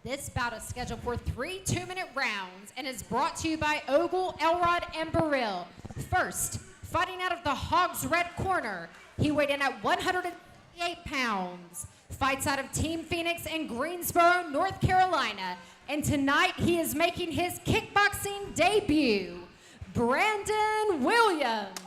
This bout is scheduled for 3 2-minute rounds and is brought to you by Ogle, Elrod, and Burrill. First, fighting out of the Hogs Red Corner, he weighed in at 108 pounds. Fights out of Team Phoenix in Greensboro, North Carolina. And tonight he is making his kickboxing debut, Brandon Williams.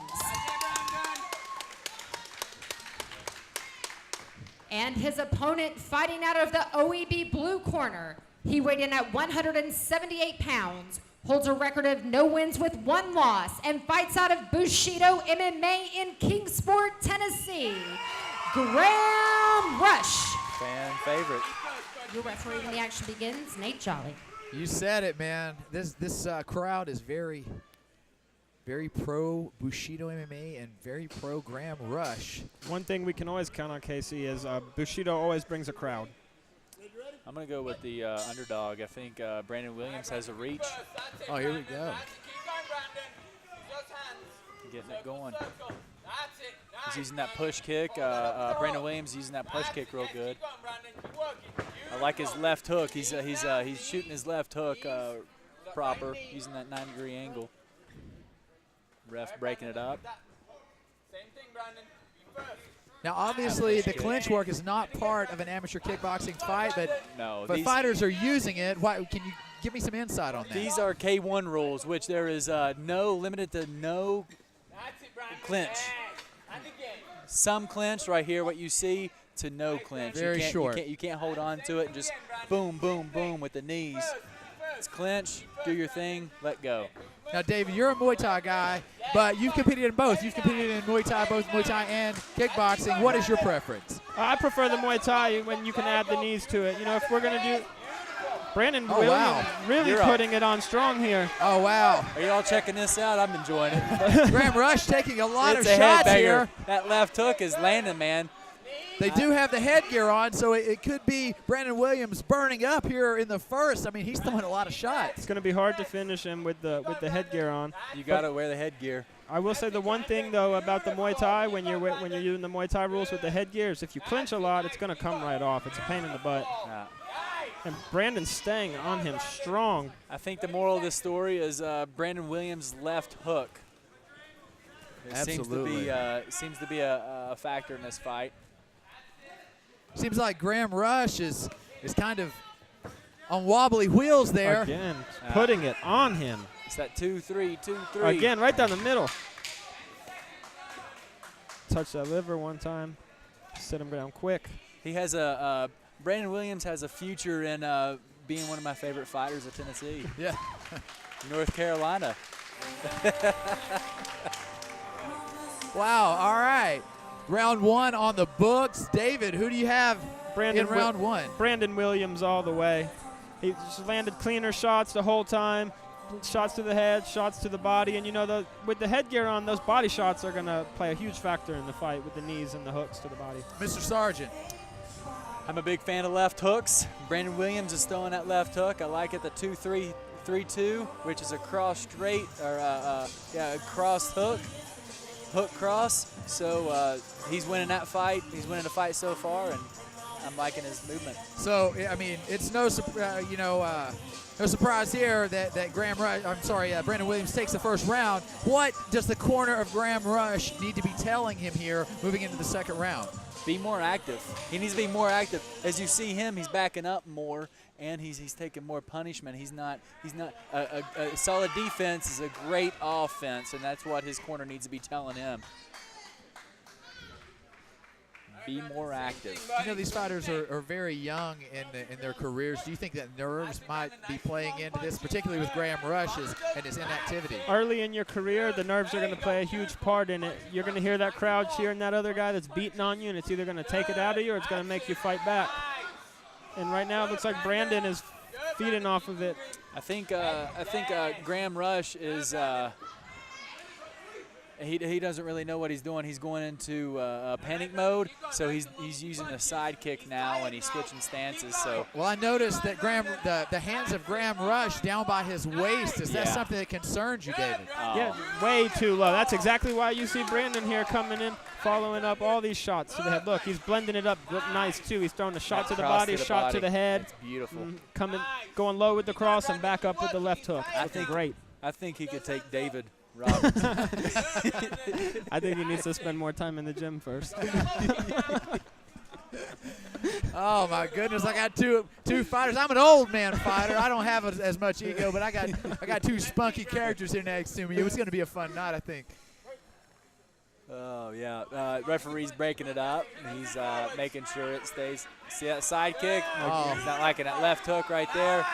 And his opponent fighting out of the OEB blue corner. He weighed in at 178 pounds, holds a record of no wins with 1 loss, and fights out of Bushido MMA in Kingsport, Tennessee, Graham Rush. Fan favorite. Your referee when the action begins, Nate Jolly. You said it, man. This crowd is very pro Bushido MMA and very pro Graham Rush. One thing we can always count on, Casey, is Bushido always brings a crowd. I'm going to go with the underdog. I think Brandon Williams has a reach. Oh, here we go. Getting it going. He's using that push kick. Brandon Williams using that push kick real good. I like his left hook. He's shooting his left hook proper, using that 9-degree angle. Ref breaking it up. Now, obviously, the clinch work is not part of an amateur kickboxing fight, but fighters are using it. Why? Can you give me some insight on that? These are K1 rules, which there is limited to no clinch. Some clinch right here, what you see, to no clinch. Very short. You can't hold on to it and just boom, boom, boom with the knees. It's clinch, do your thing, let go. Now, David, you're a Muay Thai guy, but you've competed in both. You've competed in Muay Thai, both Muay Thai and kickboxing. What is your preference? I prefer the Muay Thai when you can add the knees to it. You know, if we're going to do Brandon Williams really putting it on strong here. Oh, wow. Are you all checking this out? I'm enjoying it. Graham Rush taking a lot of a shots here. That left hook is landing, man. They do have the headgear on, so it could be Brandon Williams burning up here in the first. I mean, he's throwing a lot of shots. It's going to be hard to finish him with the headgear on. You got to wear the headgear. I will say the one thing, though, about the Muay Thai, when you're using the Muay Thai rules with the headgear, is if you clinch a lot, it's going to come right off. It's a pain in the butt. Yeah. And Brandon's staying on him strong. I think the moral of this story is Brandon Williams' left hook. It Absolutely. seems to be a factor in this fight. Seems like Graham Rush is kind of on wobbly wheels there. Again, putting it on him. It's that 2-3, 2-3. Again, right down the middle. Touch that liver one time. Sit him down quick. He has Brandon Williams has a future in being one of my favorite fighters of Tennessee. Yeah. North Carolina. Wow, all right. Round 1 on the books. David, who do you have in round 1? Brandon Williams all the way. He just landed cleaner shots the whole time. Shots to the head, shots to the body. And, you know, with the headgear on, those body shots are going to play a huge factor in the fight with the knees and the hooks to the body. Mr. Sargent. I'm a big fan of left hooks. Brandon Williams is throwing that left hook. I like it, the 2-3-3-2, which is a cross straight or a cross hook. Hook cross, so he's winning that fight. He's winning the fight so far, and I'm liking his movement. So I mean, it's no surprise here that Brandon Williams takes the first round. What does the corner of Graham Rush need to be telling him here moving into the second round? Be more active. He needs to be more active. As you see him, he's backing up more, and he's taking more punishment. He's not a solid defense is a great offense, and that's what his corner needs to be telling him. Be more active. You know, these fighters are very young in their careers. Do you think that nerves might be playing into this, particularly with Graham Rush and his inactivity? Early in your career, the nerves are going to play a huge part in it. You're going to hear that crowd cheering that other guy that's beating on you, and it's either going to take it out of you or it's going to make you fight back. And right now it looks like Brandon is feeding off of it. I think Graham Rush is he doesn't really know what he's doing. He's going into panic mode, so he's using a side kick now, and he's switching stances. So well, I noticed that the hands of Graham Rush down by his waist. Is that something that concerns you, David? Yeah, way too low. That's exactly why you see Brandon here coming in, following up all these shots to the head. Look, he's blending it up nice too. He's throwing a shot to the body, shot to the head. It's beautiful. Going low with the cross and back up with the left hook. Great. I think he could take David Roberts. I think he needs to spend more time in the gym first. Oh my goodness! I got two fighters. I'm an old man fighter. I don't have as much ego, but I got two spunky characters here next to me. It's going to be a fun night, I think. Oh yeah, referee's breaking it up. He's making sure it stays. See that side kick? Oh. He's not liking that left hook right there.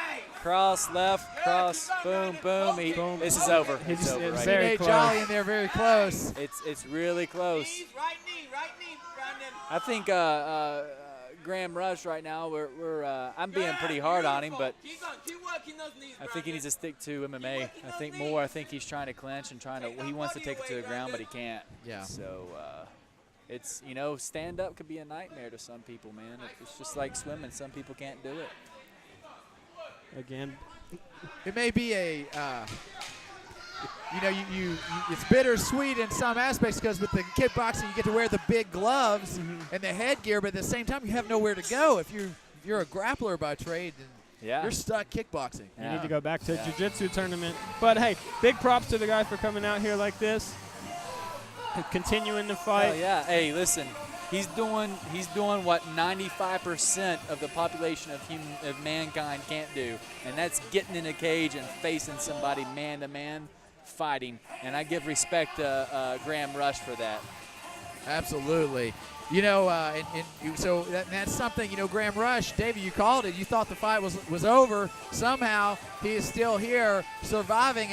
Cross, left, cross, boom, boom. This is over. It's over. Right very Hey, close. Jolly in there, very close. It's really close. Right knee, Brandon. I think Graham Rush right now. I'm being pretty hard on him, but Keep working those knees, I think he needs to stick to MMA. I think he's trying to clinch and he wants to take it to the ground, but he can't. Yeah. So it's stand up could be a nightmare to some people, man. It's just like swimming. Some people can't do it. Again, It may be a, it's bittersweet in some aspects because with the kickboxing you get to wear the big gloves and the headgear, but at the same time you have nowhere to go. If you're a grappler by trade, then you're stuck kickboxing. you need to go back to a jiu-jitsu tournament. But hey, big props to the guy for coming out here like this, continuing to fight. Oh yeah. Hey, listen. He's doing what 95% of the population of mankind can't do, and that's getting in a cage and facing somebody man to man, fighting. And I give respect to Graham Rush for that. Absolutely. So that's something, Graham Rush, David, you called it. You thought the fight was over. Somehow he is still here surviving.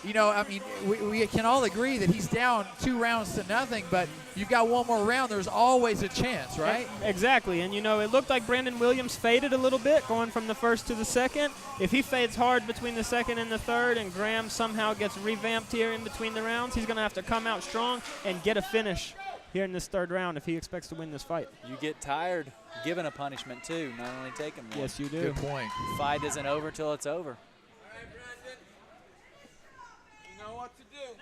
We can all agree that he's down 2 rounds to nothing, but you've got one more round. There's always a chance, right? Exactly. And, it looked like Brandon Williams faded a little bit going from the first to the second. If he fades hard between the second and the third and Graham somehow gets revamped here in between the rounds, he's going to have to come out strong and get a finish here in this third round if he expects to win this fight. You get tired giving a punishment too, not only taking one. Yes, you do. Good point. Fight isn't over till it's over. All right, Brandon. You know what to do.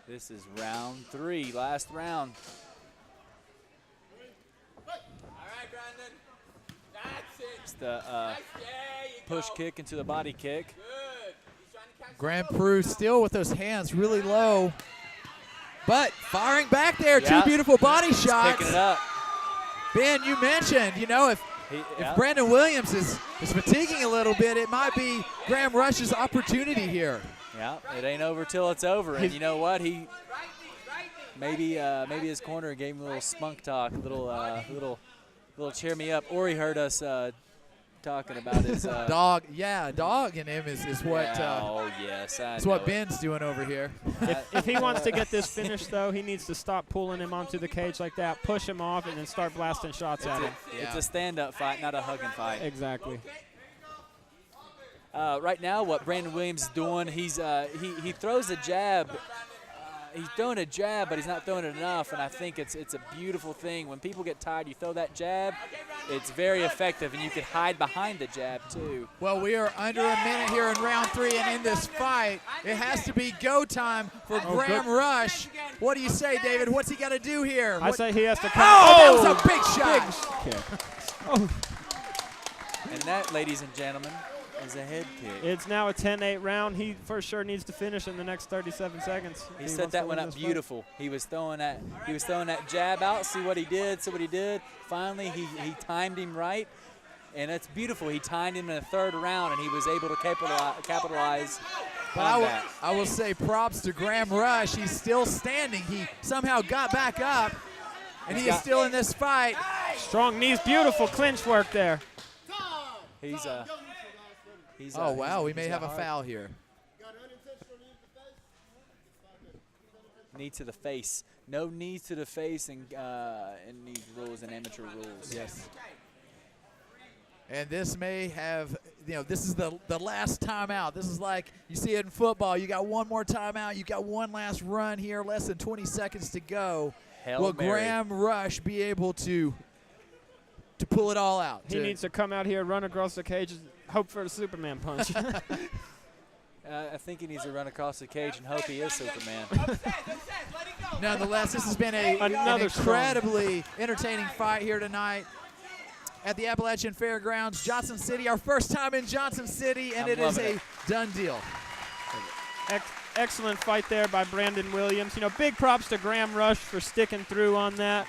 This is round 3, last round. All right, Brandon. That's it. It's the There you push go. kick into the body kick. Good. He's trying to catch Graham the Prue still with those hands really low, but firing back there. Yeah. 2 beautiful body He's shots. picking it up. Ben, you mentioned, if Brandon Williams is fatiguing a little bit, it might be Graham Rush's opportunity here. Yeah, it ain't over till it's over. And you know what? He maybe his corner gave him a little spunk talk, a little cheer me up, or he heard us talking about his Dog in him is what yes, I is know what it. Ben's doing over here. If he wants to get this finish, though, he needs to stop pulling him onto the cage like that, push him off, and then start blasting shots at him. It's a stand-up fight, not a hugging fight. Exactly. Right now, what Brandon Williams is doing, he throws a jab. He's throwing a jab, but he's not throwing it enough, and I think it's a beautiful thing. When people get tired, you throw that jab, it's very effective, and you can hide behind the jab, too. Well, we are under a minute here in round 3, and in this fight, it has to be go time for Graham Rush. What do you say, David? What's he got to do here? I say he has to come. Oh, that was a big shot. Big kick. And that, ladies and gentlemen, is a head kick. It's now a 10-8 round. He for sure needs to finish in the next 37 seconds. He set that one up beautiful. He was throwing that jab out, see what he did. Finally, he timed him right, and it's beautiful. He timed him in the 3rd round, and he was able to capitalize on that. I will say props to Graham Rush. He's still standing. He somehow got back up, and he is still in this fight. Strong knees, beautiful clinch work there. Oh, wow, we may have a foul here. Knee to the face. No knees to the face in these rules and amateur rules. Yes. And this may have, this is the last timeout. This is like you see it in football. You got one more timeout. You got one last run here, less than 20 seconds to go. Will Graham Rush be able to pull it all out? He needs to come out here, run across the cage, and hope for a Superman punch. I think he needs to run across the cage and hope he is Superman. Nonetheless, this has been an incredibly entertaining fight here tonight at the Appalachian Fairgrounds, Johnson City. Our first time in Johnson City, and it is a done deal. Excellent fight there by Brandon Williams. Big props to Graham Rush for sticking through on that.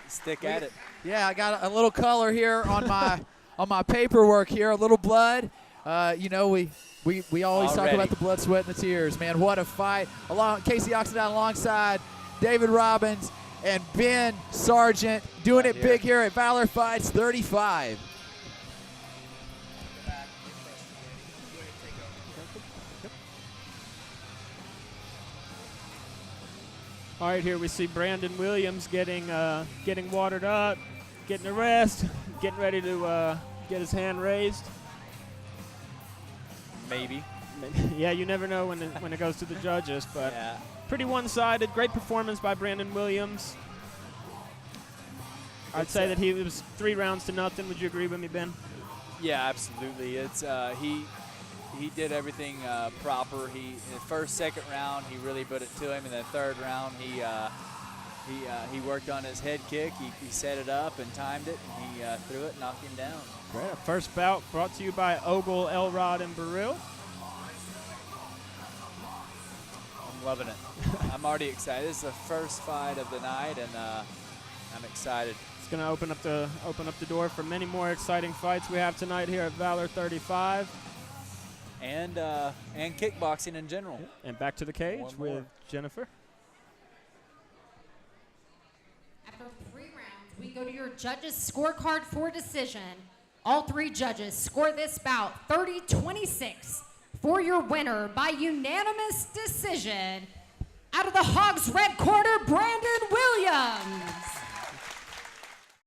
Stick at it. Yeah, I got a little color here on my paperwork here, a little blood. We always talk about the blood, sweat, and the tears, man. What a fight. Casey Oxendine alongside David Robbins and Ben Sargent doing it big here at Valor Fights 35. All right, here we see Brandon Williams getting watered up, getting a rest, getting ready to get his hand raised. Maybe. Yeah, you never know when it goes to the judges, but pretty one-sided. Great performance by Brandon Williams. I'd say that he was 3 rounds to nothing. Would you agree with me, Ben? Yeah, absolutely. It's he did everything proper. In the first, second round, he really put it to him. In the third round, he worked on his head kick. He set it up and timed it, and he threw it, knocked him down. Great. First bout brought to you by Ogle, Elrod, and Burrill. I'm loving it. I'm already excited. This is the first fight of the night, and I'm excited. It's going to open up the door for many more exciting fights we have tonight here at Valor 35. And kickboxing in general. And back to the cage with Jennifer. After 3 rounds, we go to your judges' scorecard for decision. All 3 judges score this bout 30-26 for your winner by unanimous decision. Out of the Hogs red corner, Brandon Williams.